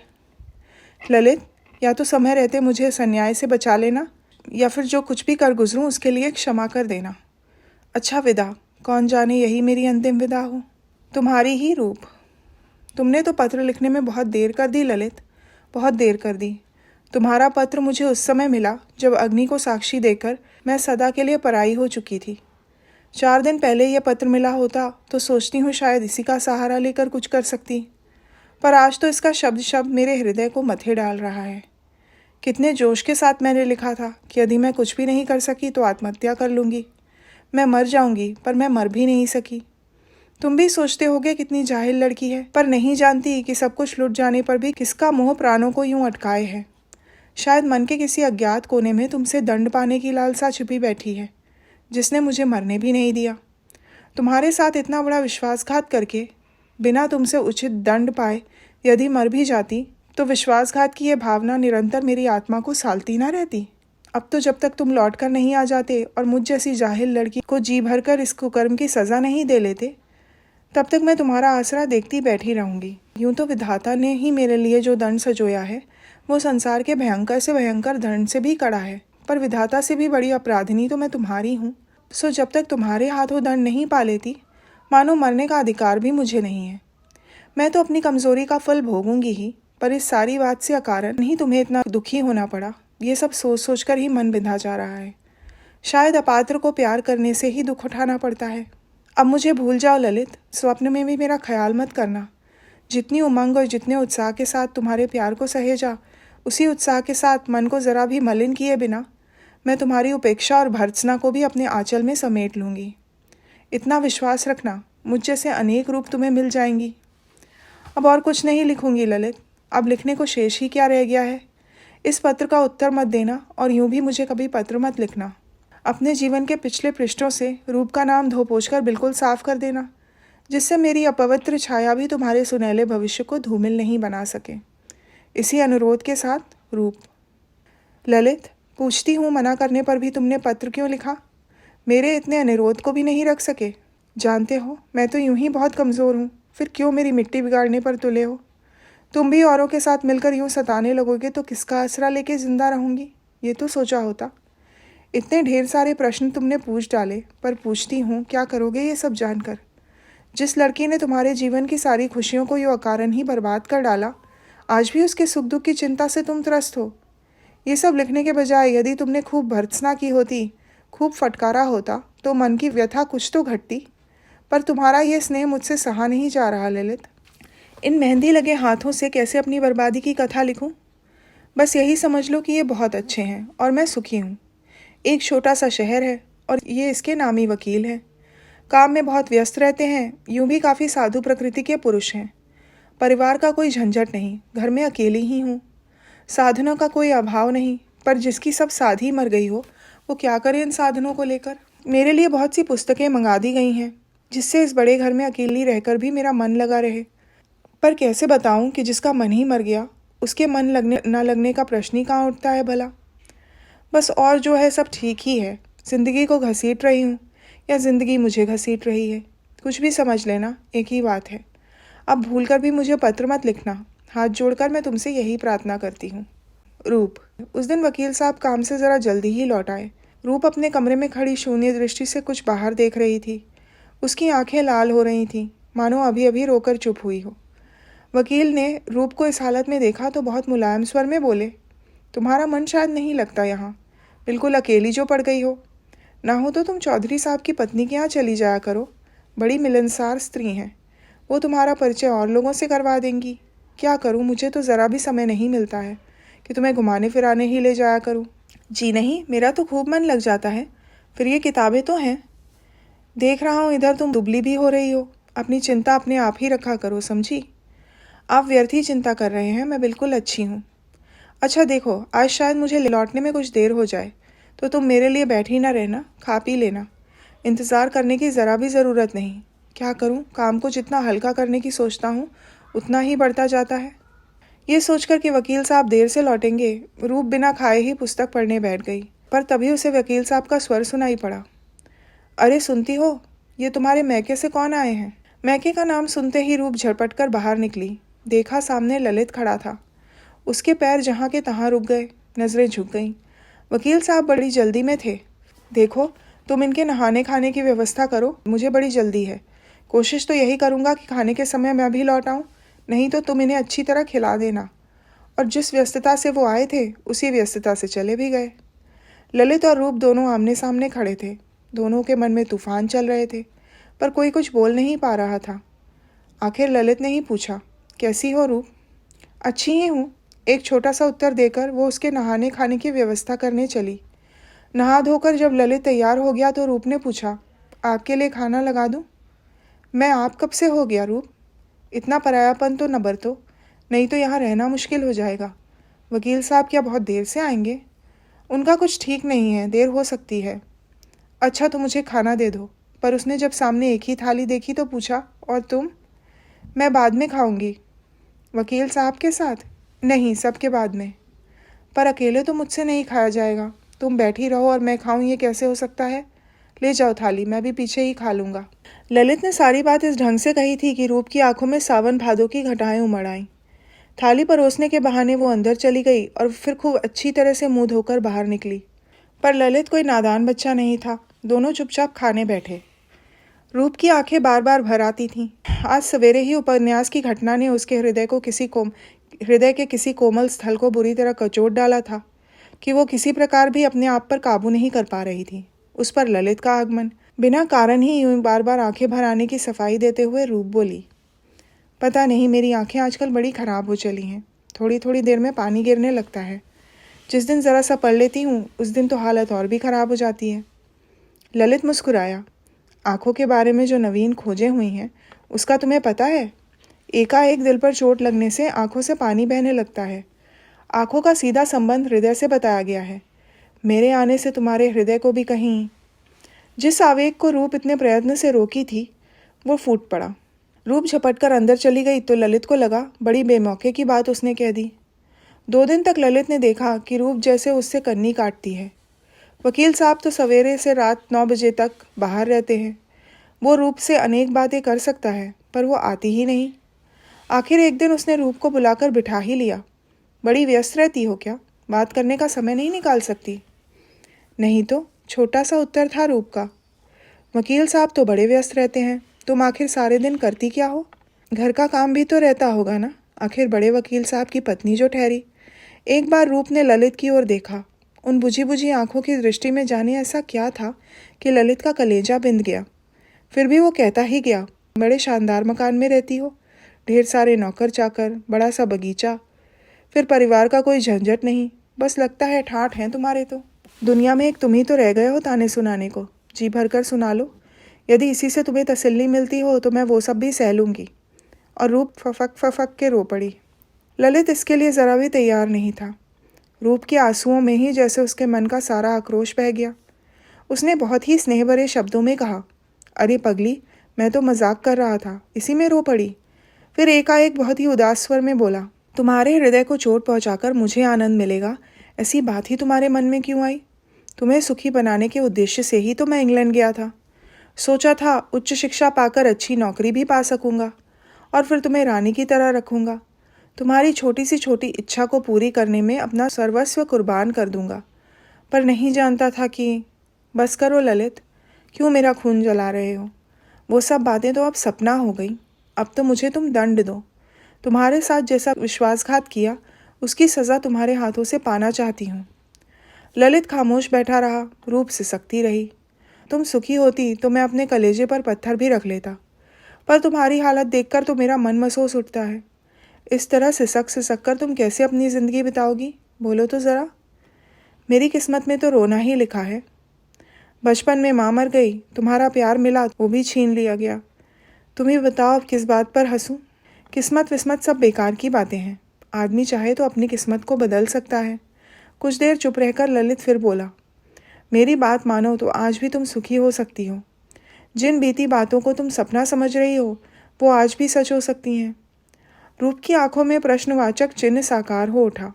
ललित, या तो समय रहते मुझे इस अन्याय से बचा लेना, या फिर जो कुछ भी कर गुजरूं उसके लिए क्षमा कर देना। अच्छा विदा, कौन जाने यही मेरी अंतिम विदा हो। तुम्हारी ही रूप। तुमने तो पत्र लिखने में बहुत देर कर दी ललित, बहुत देर कर दी। तुम्हारा पत्र मुझे उस समय मिला जब अग्नि को साक्षी देकर मैं सदा के लिए पराई हो चुकी थी। 4 दिन पहले यह पत्र मिला होता तो सोचती हूँ शायद इसी का सहारा लेकर कुछ कर सकती, पर आज तो इसका शब्द शब्द मेरे हृदय को मथे डाल रहा है। कितने जोश के साथ मैंने लिखा था कि यदि मैं कुछ भी नहीं कर सकी तो आत्महत्या कर लूँगी, मैं मर जाऊँगी, पर मैं मर भी नहीं सकी। तुम भी सोचते होगे कितनी जाहिल लड़की है, पर नहीं जानती कि सब कुछ लुट जाने पर भी किसका मोह प्राणों को यूं अटकाए है। शायद मन के किसी अज्ञात कोने में तुमसे दंड पाने की लालसा छिपी बैठी है, जिसने मुझे मरने भी नहीं दिया। तुम्हारे साथ इतना बड़ा विश्वासघात करके बिना तुमसे उचित दंड पाए यदि मर भी जाती तो विश्वासघात की यह भावना निरंतर मेरी आत्मा को सालती ना रहती। अब तो जब तक तुम लौट कर नहीं आ जाते और मुझ जैसी जाहिल लड़की को जी भरकर इस कुकर्म की सज़ा नहीं दे लेते, तब तक मैं तुम्हारा आसरा देखती बैठी रहूंगी। यूं तो विधाता ने ही मेरे लिए जो दंड सजोया है वो संसार के भयंकर से भयंकर दंड से भी कड़ा है, पर विधाता से भी बड़ी अपराधिनी तो मैं तुम्हारी हूँ। सो जब तक तुम्हारे हाथों दंड नहीं पा लेती, मानो मरने का अधिकार भी मुझे नहीं है। मैं तो अपनी कमज़ोरी का फल भोगूंगी ही, पर इस सारी बात से अकारण नहीं तुम्हें इतना दुखी होना पड़ा, ये सब सोच सोच कर ही मन बिंधा जा रहा है। शायद अपात्र को प्यार करने से ही दुख उठाना पड़ता है। अब मुझे भूल जाओ ललित, स्वप्न में भी मेरा ख्याल मत करना। जितनी उमंग और जितने उत्साह के साथ तुम्हारे प्यार को सहेजा, उसी उत्साह के साथ मन को ज़रा भी मलिन किए बिना मैं तुम्हारी उपेक्षा और भर्त्सना को भी अपने आंचल में समेट लूँगी। इतना विश्वास रखना, मुझ जैसे अनेक रूप तुम्हें मिल जाएंगी। अब और कुछ नहीं लिखूंगी ललित, अब लिखने को शेष ही क्या रह गया है। इस पत्र का उत्तर मत देना और यूं भी मुझे कभी पत्र मत लिखना। अपने जीवन के पिछले पृष्ठों से रूप का नाम धो पोंछ कर बिल्कुल साफ कर देना, जिससे मेरी अपवित्र छाया भी तुम्हारे सुनहले भविष्य को धूमिल नहीं बना सके। इसी अनुरोध के साथ, रूप। ललित, पूछती हूँ मना करने पर भी तुमने पत्र क्यों लिखा? मेरे इतने अनुरोध को भी नहीं रख सके? जानते हो मैं तो यूं ही बहुत कमज़ोर हूँ, फिर क्यों मेरी मिट्टी बिगाड़ने पर तुले हो? तुम भी औरों के साथ मिलकर यूं सताने लगोगे तो किसका आसरा लेके जिंदा रहूंगी, ये तो सोचा होता। इतने ढेर सारे प्रश्न तुमने पूछ डाले, पर पूछती हूँ क्या करोगे ये सब जानकर? जिस लड़की ने तुम्हारे जीवन की सारी खुशियों को यूँ अकारण ही बर्बाद कर डाला, आज भी उसके सुख दुख की चिंता से तुम त्रस्त हो। ये सब लिखने के बजाय यदि तुमने खूब भर्त्सना की होती, खूब फटकारा होता, तो मन की व्यथा कुछ तो घटती। पर तुम्हारा ये स्नेह मुझसे सहा नहीं जा रहा ललित। इन मेहंदी लगे हाथों से कैसे अपनी बर्बादी की कथा लिखूं? बस यही समझ लो कि ये बहुत अच्छे हैं और मैं सुखी हूँ। एक छोटा सा शहर है और ये इसके नामी वकील हैं। काम में बहुत व्यस्त रहते हैं, यूं भी काफ़ी साधु प्रकृति के पुरुष हैं। परिवार का कोई झंझट नहीं, घर में अकेली ही हूँ। साधनों का कोई अभाव नहीं, पर जिसकी सब साधी मर गई हो वो क्या करे इन साधनों को लेकर। मेरे लिए बहुत सी पुस्तकें मंगा दी गई हैं, जिससे इस बड़े घर में अकेली रहकर भी मेरा मन लगा रहे। पर कैसे बताऊं कि जिसका मन ही मर गया, उसके मन लगने न लगने का प्रश्न ही कहाँ उठता है भला। बस और जो है सब ठीक ही है। ज़िंदगी को घसीट रही हूँ या ज़िंदगी मुझे घसीट रही है, कुछ भी समझ लेना, एक ही बात है। अब भूल कर भी मुझे पत्र मत लिखना, हाथ जोड़कर मैं तुमसे यही प्रार्थना करती हूँ। रूप। उस दिन वकील साहब काम से ज़रा जल्दी ही लौट आए। रूप अपने कमरे में खड़ी शून्य दृष्टि से कुछ बाहर देख रही थी। उसकी आंखें लाल हो रही थीं, मानो अभी अभी रोकर चुप हुई हो। वकील ने रूप को इस हालत में देखा तो बहुत मुलायम स्वर में बोले, तुम्हारा मन शायद नहीं लगता यहाँ, बिल्कुल अकेली जो पड़ गई हो। ना हो तो तुम चौधरी साहब की पत्नी के यहाँ चली जाया करो, बड़ी मिलनसार स्त्री हैं, वो तुम्हारा परिचय और लोगों से करवा देंगी। क्या करूँ, मुझे तो ज़रा भी समय नहीं मिलता है कि तुम्हें घुमाने फिराने ही ले जाया करूँ। जी नहीं, मेरा तो खूब मन लग जाता है। फिर ये किताबें तो हैं। देख रहा हूँ इधर तुम दुबली भी हो रही हो, अपनी चिंता अपने आप ही रखा करो, समझी? आप व्यर्थ ही चिंता कर रहे हैं, मैं बिल्कुल अच्छी हूँ। अच्छा देखो, आज शायद मुझे लौटने में कुछ देर हो जाए, तो तुम मेरे लिए बैठी ना रहना, खा पी लेना। इंतज़ार करने की ज़रा भी ज़रूरत नहीं। क्या करूँ, काम को जितना हल्का करने की सोचता हूँ उतना ही बढ़ता जाता है। ये सोचकर कि वकील साहब देर से लौटेंगे, रूप बिना खाए ही पुस्तक पढ़ने बैठ गई। पर तभी उसे वकील साहब का स्वर सुनाई पड़ा। अरे सुनती हो, ये तुम्हारे मैके से कौन आए हैं? मैके का नाम सुनते ही रूप झटपट कर बाहर निकली। देखा सामने ललित खड़ा था। उसके पैर जहाँ के तहाँ रुक गए, नज़रें झुक गईं। वकील साहब बड़ी जल्दी में थे। देखो, तुम इनके नहाने खाने की व्यवस्था करो, मुझे बड़ी जल्दी है। कोशिश तो यही करूँगा कि खाने के समय मैं भी लौट आऊँ, नहीं तो तुम इन्हें अच्छी तरह खिला देना। और जिस व्यस्तता से वो आए थे उसी व्यस्तता से चले भी गए। ललित और रूप दोनों आमने सामने खड़े थे। दोनों के मन में तूफान चल रहे थे, पर कोई कुछ बोल नहीं पा रहा था। आखिर ललित ने ही पूछा, कैसी हो रूप? अच्छी ही हूँ, एक छोटा सा उत्तर देकर वो उसके नहाने खाने की व्यवस्था करने चली। नहा धोकर जब ललित तैयार हो गया तो रूप ने पूछा, आपके लिए खाना लगा दूँ? मैं आप कब से हो गया रूप? इतना परायापन तो न बरतो, नहीं तो यहाँ रहना मुश्किल हो जाएगा। वकील साहब क्या बहुत देर से आएंगे? उनका कुछ ठीक नहीं है, देर हो सकती है। अच्छा तो मुझे खाना दे दो। पर उसने जब सामने एक ही थाली देखी तो पूछा, और तुम? मैं बाद में खाऊंगी। वकील साहब के साथ? नहीं, सबके बाद में। पर अकेले तो मुझसे नहीं खाया जाएगा। तुम बैठी रहो और मैं खाऊं, ये कैसे हो सकता है? ले जाओ थाली, मैं भी पीछे ही खा लूँगा। ललित ने सारी बात इस ढंग से कही थी कि रूप की आंखों में सावन भादों की घटाएं उमड़ आईं। थाली परोसने के बहाने वो अंदर चली गई और फिर खूब अच्छी तरह से मुंह धोकर बाहर निकली। पर ललित कोई नादान बच्चा नहीं था। दोनों चुपचाप खाने बैठे। रूप की आंखें बार बार भर आती थीं। आज सवेरे ही उपन्यास की घटना ने उसके हृदय के किसी कोमल स्थल को बुरी तरह कचोट डाला था कि वो किसी प्रकार भी अपने आप पर काबू नहीं कर पा रही थी। उस पर ललित का आगमन, बिना कारण ही यूं बार बार आंखें भर आने की सफाई देते हुए रूप बोली, पता नहीं मेरी आंखें आजकल बड़ी खराब हो चली हैं। थोड़ी थोड़ी देर में पानी गिरने लगता है। जिस दिन ज़रा सा पढ़ लेती हूँ उस दिन तो हालत और भी ख़राब हो जाती है। ललित मुस्कुराया। आंखों के बारे में जो नवीन खोजें हुई हैं उसका तुम्हें पता है? एकाएक दिल पर चोट लगने से आंखों से पानी बहने लगता है। आंखों का सीधा संबंध हृदय से बताया गया है। मेरे आने से तुम्हारे हृदय को भी कहीं। जिस आवेग को रूप इतने प्रयत्न से रोकी थी वो फूट पड़ा। रूप झपट कर अंदर चली गई तो ललित को लगा बड़ी बेमौके की बात उसने कह दी। 2 दिन तक ललित ने देखा कि रूप जैसे उससे कन्नी काटती है। वकील साहब तो सवेरे से रात 9 बजे तक बाहर रहते हैं। वो रूप से अनेक बातें कर सकता है पर वो आती ही नहीं। आखिर एक दिन उसने रूप को बुलाकर बिठा ही लिया। बड़ी व्यस्त रहती हो क्या? बात करने का समय नहीं निकाल सकती? नहीं तो, छोटा सा उत्तर था रूप का। वकील साहब तो बड़े व्यस्त रहते हैं। तुम आखिर सारे दिन करती क्या हो? घर का काम भी तो रहता होगा ना, आखिर बड़े वकील साहब की पत्नी जो ठहरी। एक बार रूप ने ललित की ओर देखा। उन बुझी बुझी आंखों की दृष्टि में जाने ऐसा क्या था कि ललित का कलेजा बिंद गया। फिर भी वो कहता ही गया, बड़े शानदार मकान में रहती हो, ढेर सारे नौकर चाकर, बड़ा सा बगीचा, फिर परिवार का कोई झंझट नहीं। बस लगता है ठाठ हैं तुम्हारे तो। दुनिया में एक तुम ही तो रह गए हो ताने सुनाने को। जी भर कर सुना लो। यदि इसी से तुम्हें तसल्ली मिलती हो तो मैं वो सब भी सह लूँगी। और रूप फफक के रो पड़ी। ललित इसके लिए ज़रा भी तैयार नहीं था। रूप के आंसुओं में ही जैसे उसके मन का सारा आक्रोश बह गया। उसने बहुत ही स्नेह भरे शब्दों में कहा, अरे पगली, मैं तो मजाक कर रहा था, इसी में रो पड़ी। फिर एकाएक बहुत ही उदास स्वर में बोला, तुम्हारे हृदय को चोट पहुंचाकर मुझे आनंद मिलेगा, ऐसी बात ही तुम्हारे मन में क्यों आई? तुम्हें सुखी बनाने के उद्देश्य से ही तो मैं इंग्लैंड गया था। सोचा था उच्च शिक्षा पाकर अच्छी नौकरी भी पा सकूंगा और फिर तुम्हें रानी की तरह रखूंगा। तुम्हारी छोटी सी छोटी इच्छा को पूरी करने में अपना सर्वस्व कुर्बान कर दूंगा। पर नहीं जानता था कि... बस करो ललित, क्यों मेरा खून जला रहे हो? वो सब बातें तो अब सपना हो गई। अब तो मुझे तुम दंड दो। तुम्हारे साथ जैसा विश्वासघात किया उसकी सज़ा तुम्हारे हाथों से पाना चाहती हूँ। ललित खामोश बैठा रहा। रूप सिसकती रही। तुम सुखी होती तो मैं अपने कलेजे पर पत्थर भी रख लेता, पर तुम्हारी हालत देखकर तो मेरा मन महसूस उठता है। इस तरह सिसक कर तुम कैसे अपनी ज़िंदगी बिताओगी? बोलो तो ज़रा। मेरी किस्मत में तो रोना ही लिखा है। बचपन में माँ मर गई, तुम्हारा प्यार मिला वो भी छीन लिया गया। तुम ही बताओ अब किस बात पर हंसूं? किस्मत विस्मत सब बेकार की बातें हैं। आदमी चाहे तो अपनी किस्मत को बदल सकता है। कुछ देर चुप रहकर ललित फिर बोला, मेरी बात मानो तो आज भी तुम सुखी हो सकती हो। जिन बीती बातों को तुम सपना समझ रही हो वो आज भी सच हो सकती हैं। रूप की आंखों में प्रश्नवाचक चिन्ह साकार हो उठा।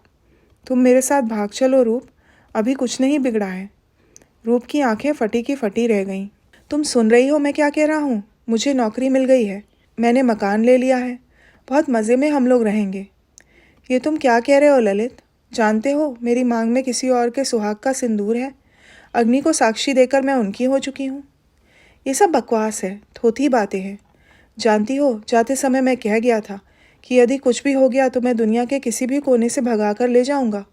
तुम मेरे साथ भाग चलो रूप, अभी कुछ नहीं बिगड़ा है। रूप की आंखें फटी की फटी रह गईं। तुम सुन रही हो मैं क्या कह रहा हूँ? मुझे नौकरी मिल गई है, मैंने मकान ले लिया है, बहुत मज़े में हम लोग रहेंगे। ये तुम क्या कह रहे हो ललित? जानते हो मेरी मांग में किसी और के सुहाग का सिंदूर है। अग्नि को साक्षी देकर मैं उनकी हो चुकी हूँ। ये सब बकवास है, थोथी बातें हैं। जानती हो, जाते समय मैं कह गया था कि यदि कुछ भी हो गया तो मैं दुनिया के किसी भी कोने से भगा कर ले जाऊंगा।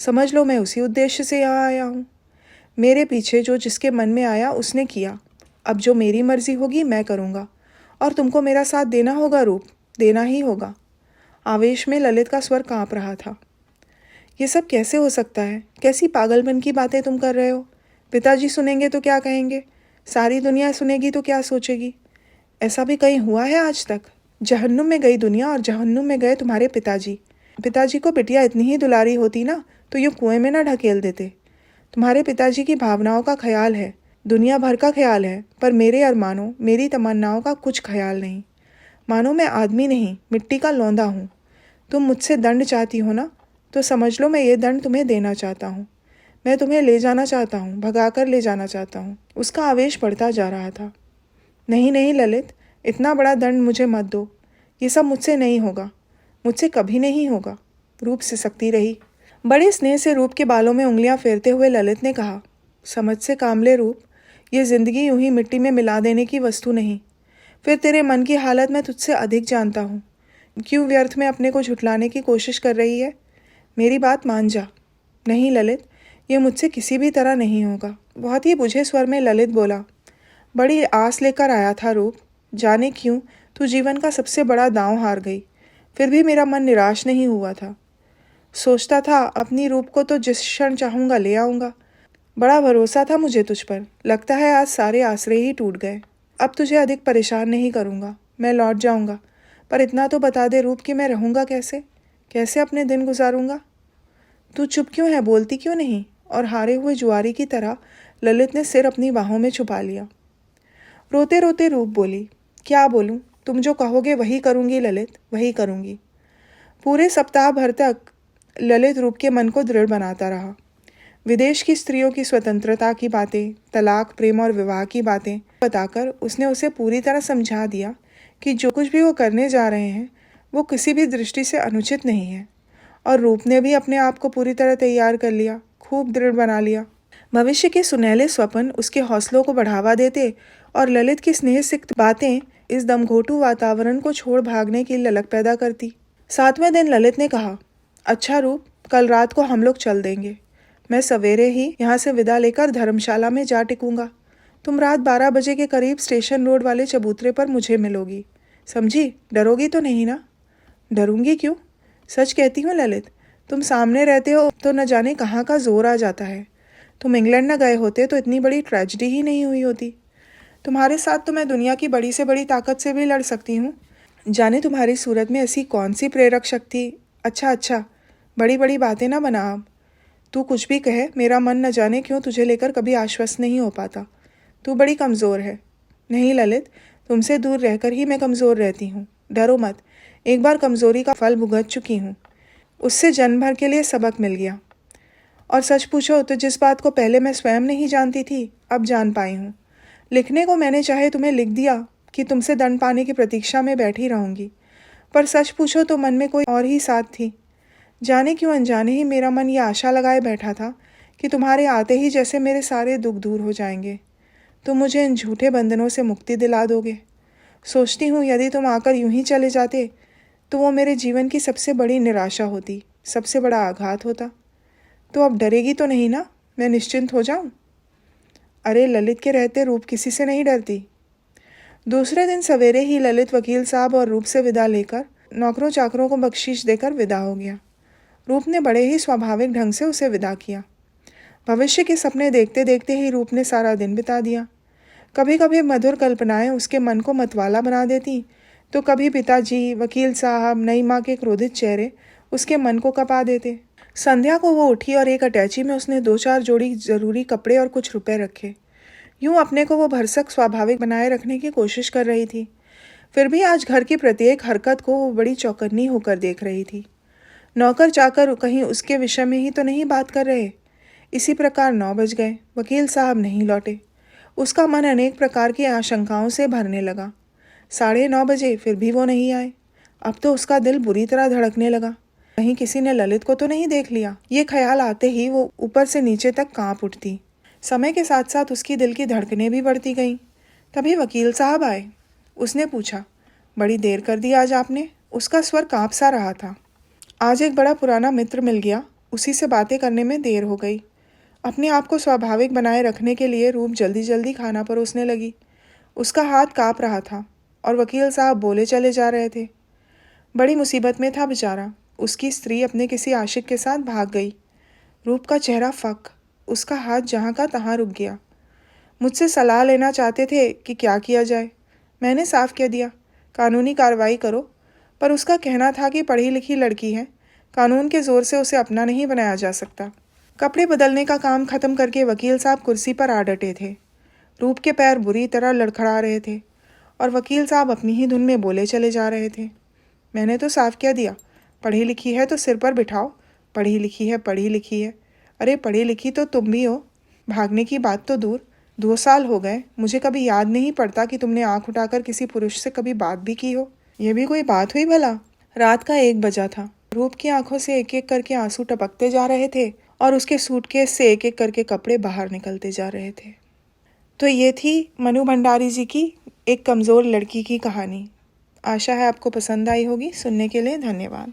समझ लो मैं उसी उद्देश्य से यहाँ आया हूँ। मेरे पीछे जो जिसके मन में आया उसने किया। अब जो मेरी मर्जी होगी मैं करूँगा, और तुमको मेरा साथ देना होगा रूप, देना ही होगा। आवेश में ललित का स्वर काँप रहा था। ये सब कैसे हो सकता है? कैसी पागलपन की बातें तुम कर रहे हो? पिताजी सुनेंगे तो क्या कहेंगे? सारी दुनिया सुनेगी तो क्या सोचेगी? ऐसा भी कहीं हुआ है आज तक? जहन्नुम में गई दुनिया और जहन्नुम में गए तुम्हारे पिताजी। पिताजी को बिटिया इतनी ही दुलारी होती ना तो यूँ कुएं में ना ढकेल देते। तुम्हारे पिताजी की भावनाओं का ख्याल है, दुनिया भर का ख्याल है, पर मेरे अरमानों, मेरी तमन्नाओं का कुछ ख्याल नहीं। मानो मैं आदमी नहीं, मिट्टी का लौंदा हूँ। तुम मुझसे दंड चाहती हो ना, तो समझ लो मैं ये दंड तुम्हें देना चाहता हूँ। मैं तुम्हें ले जाना चाहता हूँ, भगाकर ले जाना चाहता हूँ। उसका आवेश बढ़ता जा रहा था। नहीं नहीं ललित, इतना बड़ा दंड मुझे मत दो। ये सब मुझसे नहीं होगा, मुझसे कभी नहीं होगा। रूप सिसकती रही। बड़े स्नेह से रूप के बालों में उंगलियां फेरते हुए ललित ने कहा, समझ से काम ले रूप, ये जिंदगी यूं ही मिट्टी में मिला देने की वस्तु नहीं। फिर तेरे मन की हालत मैं तुझसे अधिक जानता हूँ। क्यों व्यर्थ में अपने को झुठलाने की कोशिश कर रही है? मेरी बात मान जा। नहीं ललित, ये मुझसे किसी भी तरह नहीं होगा। बहुत ही बुझे स्वर में ललित बोला, बड़ी आस लेकर आया था रूप, जाने क्यों तू जीवन का सबसे बड़ा दांव हार गई। फिर भी मेरा मन निराश नहीं हुआ था। सोचता था अपनी रूप को तो जिस क्षण चाहूँगा ले आऊँगा। बड़ा भरोसा था मुझे तुझ पर। लगता है आज सारे आसरे ही टूट गए। अब तुझे अधिक परेशान नहीं करूँगा, मैं लौट जाऊँगा। पर इतना तो बता दे रूप कि मैं रहूँगा कैसे, कैसे अपने दिन गुजारूँगा? तू चुप क्यों है, बोलती क्यों नहीं? और हारे हुए जुआरी की तरह ललित ने सिर अपनी बाहों में छुपा लिया। रोते रोते रूप बोली, क्या बोलूँ? तुम जो कहोगे वही करूँगी ललित, वही करूँगी। पूरे सप्ताह भर तक ललित रूप के मन को दृढ़ बनाता रहा। विदेश की स्त्रियों की स्वतंत्रता की बातें, तलाक, प्रेम और विवाह की बातें बताकर उसने उसे पूरी तरह समझा दिया कि जो कुछ भी वो करने जा रहे हैं वो किसी भी दृष्टि से अनुचित नहीं है। और रूप ने भी अपने आप को पूरी तरह तैयार कर लिया, खूब दृढ़ बना लिया। भविष्य के सुनहले स्वप्न उसके हौसलों को बढ़ावा देते और ललित की स्नेह सिक्त बातें इस दमघोटू वातावरण को छोड़ भागने की ललक पैदा करती। 7वें दिन ललित ने कहा, अच्छा रूप, कल रात को हम लोग चल देंगे। मैं सवेरे ही यहाँ से विदा लेकर धर्मशाला में जा टिकूंगा। तुम रात 12 बजे के करीब स्टेशन रोड वाले चबूतरे पर मुझे मिलोगी। समझी? डरोगी तो नहीं ना? डरूंगी क्यों? सच कहती हूँ ललित, तुम सामने रहते हो तो न जाने कहाँ का जोर आ जाता है। तुम इंग्लैंड न गए होते तो इतनी बड़ी ट्रेजिडी ही नहीं हुई होती। तुम्हारे साथ तो मैं दुनिया की बड़ी से बड़ी ताकत से भी लड़ सकती हूँ। जाने तुम्हारी सूरत में ऐसी कौन सी प्रेरक शक्ति। अच्छा, बड़ी बड़ी बातें ना बना अब। तू कुछ भी कहे, मेरा मन न जाने क्यों तुझे लेकर कभी आश्वस्त नहीं हो पाता। तू बड़ी कमज़ोर है। नहीं ललित, तुमसे दूर रहकर ही मैं कमज़ोर रहती हूँ। डरो मत, एक बार कमज़ोरी का फल भुगत चुकी हूँ। उससे जन्म भर के लिए सबक मिल गया। और सच पूछो तो जिस बात को पहले मैं स्वयं नहीं जानती थी, अब जान पाई हूँ। लिखने को मैंने चाहे तुम्हें लिख दिया कि तुमसे दंड पाने की प्रतीक्षा में बैठी रहूँगी, पर सच पूछो तो मन में कोई और ही साथ थी। जाने क्यों अनजाने ही मेरा मन ये आशा लगाए बैठा था कि तुम्हारे आते ही जैसे मेरे सारे दुख दूर हो जाएंगे, तुम मुझे इन झूठे बंधनों से मुक्ति दिला दोगे। सोचती हूँ यदि तुम आकर यूं ही चले जाते तो वो मेरे जीवन की सबसे बड़ी निराशा होती, सबसे बड़ा आघात होता। तो अब डरेगी तो नहीं ना, मैं निश्चिंत हो जाऊं? अरे ललित के रहते रूप किसी से नहीं डरती। दूसरे दिन सवेरे ही ललित वकील साहब और रूप से विदा लेकर नौकरों चाकरों को बख्शीश देकर विदा हो गया। रूप ने बड़े ही स्वाभाविक ढंग से उसे विदा किया। भविष्य के सपने देखते देखते ही रूप ने सारा दिन बिता दिया। कभी कभी मधुर कल्पनाएं उसके मन को मतवाला बना देती, तो कभी पिताजी, वकील साहब, नई माँ के क्रोधित चेहरे उसके मन को कपा देते। संध्या को वो उठी और एक अटैची में उसने 2-4 जोड़ी ज़रूरी कपड़े और कुछ रुपए रखे। यूं अपने को वो भरसक स्वाभाविक बनाए रखने की कोशिश कर रही थी। फिर भी आज घर की प्रत्येक हरकत को वो बड़ी चौकन्नी होकर देख रही थी। नौकर चाकर कहीं उसके विषय में ही तो नहीं बात कर रहे। इसी प्रकार 9 बज गए, वकील साहब नहीं लौटे। उसका मन अनेक प्रकार की आशंकाओं से भरने लगा। 9:30 बजे फिर भी वो नहीं आए। अब तो उसका दिल बुरी तरह धड़कने लगा। कहीं किसी ने ललित को तो नहीं देख लिया। ये ख्याल आते ही वो ऊपर से नीचे तक कांप उठती। समय के साथ साथ उसकी दिल की धड़कनें भी बढ़ती गईं। तभी वकील साहब आए। उसने पूछा, बड़ी देर कर दी आज आपने? उसका स्वर कांप सा रहा था। आज एक बड़ा पुराना मित्र मिल गया, उसी से बातें करने में देर हो गई। अपने आप को स्वाभाविक बनाए रखने के लिए रूप जल्दी जल्दी खाना परोसने लगी। उसका हाथ काँप रहा था और वकील साहब बोले चले जा रहे थे। बड़ी मुसीबत में था बेचारा। उसकी स्त्री अपने किसी आशिक के साथ भाग गई। रूप का चेहरा फक, उसका हाथ जहाँ का तहाँ रुक गया। मुझसे सलाह लेना चाहते थे कि क्या किया जाए। मैंने साफ कह दिया, कानूनी कार्रवाई करो। पर उसका कहना था कि पढ़ी लिखी लड़की है, कानून के ज़ोर से उसे अपना नहीं बनाया जा सकता। कपड़े बदलने का काम ख़त्म करके वकील साहब कुर्सी पर आ डटे थे। रूप के पैर बुरी तरह लड़खड़ा रहे थे और वकील साहब अपनी ही धुन में बोले चले जा रहे थे। मैंने तो साफ कह दिया, पढ़ी लिखी है तो सिर पर बिठाओ। पढ़ी लिखी है, पढ़ी लिखी है। अरे पढ़ी लिखी तो तुम भी हो। भागने की बात तो दूर, 2 साल हो गए, मुझे कभी याद नहीं पड़ता कि तुमने आंख उठाकर किसी पुरुष से कभी बात भी की हो। यह भी कोई बात हुई भला? रात का 1 बजा था। रूप की आंखों से एक एक करके आंसू टपकते जा रहे थे और उसके सूटकेस से एक एक करके कपड़े बाहर निकलते जा रहे थे। तो ये थी मनु भंडारी जी की एक कमज़ोर लड़की की कहानी। आशा है आपको पसंद आई होगी। सुनने के लिए धन्यवाद।